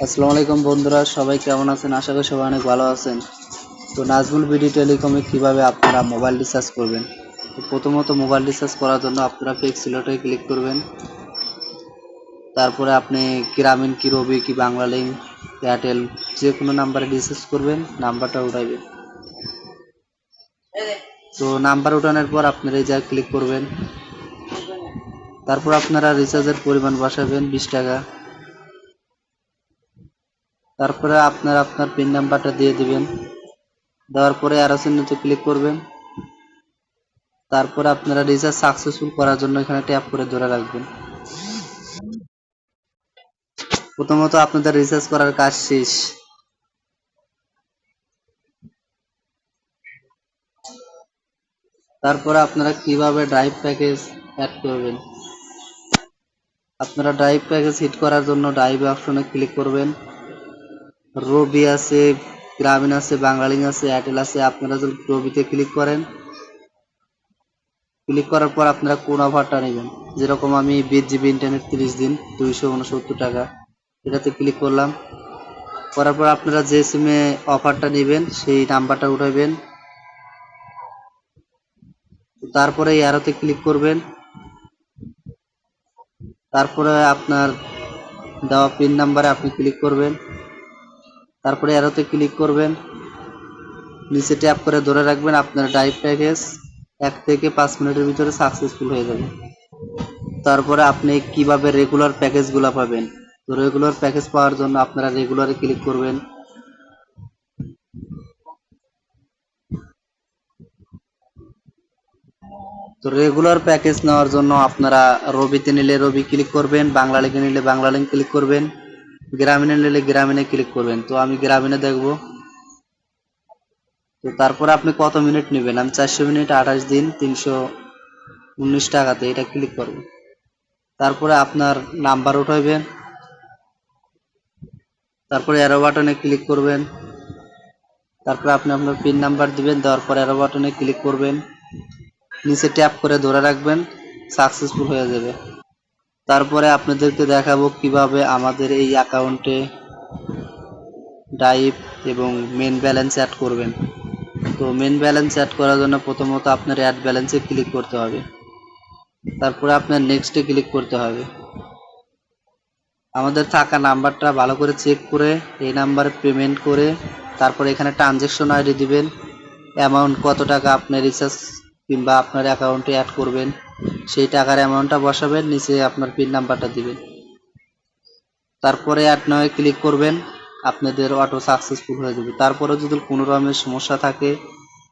আসসালামু আলাইকুম বন্ধুরা, সবাই কেমন আছেন? আশা করি সবাই অনেক ভালো আছেন। তো নাজমুল বিডি টেলিকমে কিভাবে আপনারা মোবাইল রিচার্জ করবেন। তো প্রথমত মোবাইল রিচার্জ করার জন্য আপনারা ফিক্স সিলেটে ক্লিক করবেন। তারপরে আপনি গ্রামীণ কি, রবি কি, বাংলালিংক, এয়ারটেল যে কোনো নাম্বারে রিচার্জ করবেন, নাম্বারটা উঠাইবেন। তো নাম্বার উঠানোর পর আপনারা এই জায়গায় ক্লিক করবেন। তারপর আপনারা রিচার্জের পরিমাণ বসাবেন 20 টাকা। তারপরে আপনারা আপনার পিন নাম্বারটা দিয়ে দিবেন। দেওয়ার পরে আরো চিহ্নতে ক্লিক করবেন। তারপরে আপনারা রিচার্জ সাকসেসফুল করার জন্য এখানে ট্যাপ করে ধরে রাখবেন। প্রথমত আপনাদের রিচার্জ করার কাজ শেষ। তারপরে আপনারা কিভাবে ড্রাইভ প্যাকেজ অ্যাড করবেন। আপনারা ড্রাইভ প্যাকেজ হিট করার জন্য ড্রাইভ অপশনে ক্লিক করবেন। রবি আছে, গ্রামীণ আছে, বাংলালিংক আছে, এয়ারটেল আছে। আপনারা যদি রবিতে ক্লিক করেন, ক্লিক করার পর আপনারা কোন অফারটা নেবেন। যেরকম আমি 20 জিবি ইন্টারনেট 30 দিন 269 টাকা, এটাতে ক্লিক করলাম। করার পর আপনারা যে সিমে অফারটা নেবেন সেই নাম্বারটা উঠাবেন। তারপরে অ্যারোতে ক্লিক করবেন। তারপরে আপনার দেওয়া পিন নাম্বারে আপনি ক্লিক করবেন। তারপরে অ্যারোতে ক্লিক করবেন, নিচে ট্যাপ করে ধরে রাখবেন। আপনার ড্রাইভ প্যাকেজ 1 থেকে 5 মিনিটের ভিতরে সাকসেসফুল হয়ে যাবে। তারপরে আপনি কিভাবে রেগুলার প্যাকেজগুলো পাবেন। তো রেগুলার প্যাকেজ পাওয়ার জন্য আপনারা রেগুলারে ক্লিক করবেন। তো রেগুলার প্যাকেজ নেওয়ার জন্য আপনারা রবিতে নিলে রবি ক্লিক করবেন, বাংলালিংকে নিলে বাংলালিংক ক্লিক করবেন, গ্রামীণে নিলে গ্রামীণে ক্লিক করবেন। তো আমি গ্রামীণে দেখব। তো তারপরে আপনি কত মিনিট নেবেন, আমি 400 মিনিট 28 দিন 319 টাকাতে এটা ক্লিক করব। তারপরে আপনার নাম্বার উঠাইবেন। তারপরে অ্যারো বাটনে ক্লিক করবেন। তারপরে আপনি আপনার পিন নাম্বার দিবেন, দেওয়ার পর অ্যারো বাটনে ক্লিক করবেন, নিচে ট্যাপ করে ধরে রাখবেন, সাকসেসফুল হয়ে যাবে। তারপরে আপনাদেরকে দেখাবো কিভাবে আমাদের এই অ্যাকাউন্টে ড্রাইভ এবং মেন ব্যালেন্স অ্যাড করবেন। তো মেন ব্যালেন্স অ্যাড করার জন্য প্রথমত আপনার অ্যাড ব্যালেন্সে ক্লিক করতে হবে। তারপরে আপনার নেক্সটে ক্লিক করতে হবে। আমাদের থাকা নাম্বারটা ভালো করে চেক করে এই নাম্বারে পেমেন্ট করে তারপরে এখানে ট্রানজ্যাকশন আইডি দিবেন, অ্যামাউন্ট কত টাকা আপনি রিচার্জ কিংবা আপনার অ্যাকাউন্টে অ্যাড করবেন সেই টাকার অ্যামাউন্টটা বসাবেন, নিচে আপনার পিন নাম্বারটা দিবেন। তারপরে অ্যাড নাও ক্লিক করবেন, আপনাদের অটো সাকসেসফুল হয়ে যাবে। তারপরে যদি কোনো রকমের সমস্যা থাকে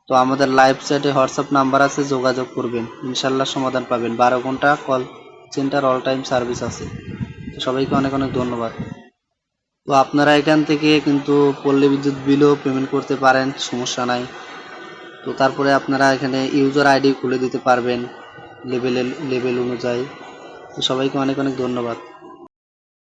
তো আমাদের লাইভ চ্যাটে হোয়াটসঅ্যাপ নাম্বার আছে, যোগাযোগ করবেন, ইনশাল্লাহ সমাধান পাবেন। 12 ঘন্টা call centre all time service আছে। তো সবাইকে অনেক অনেক ধন্যবাদ। তো আপনারা এখান থেকে কিন্তু পল্লী বিদ্যুৎ বিলও পেমেন্ট করতে পারেন, সমস্যা নাই। তো তারপরে আপনারা এখানে ইউজার আইডি খুলে দিতে পারবেন লেভেল অনুযায়ী। তো সবাইকে অনেক অনেক ধন্যবাদ।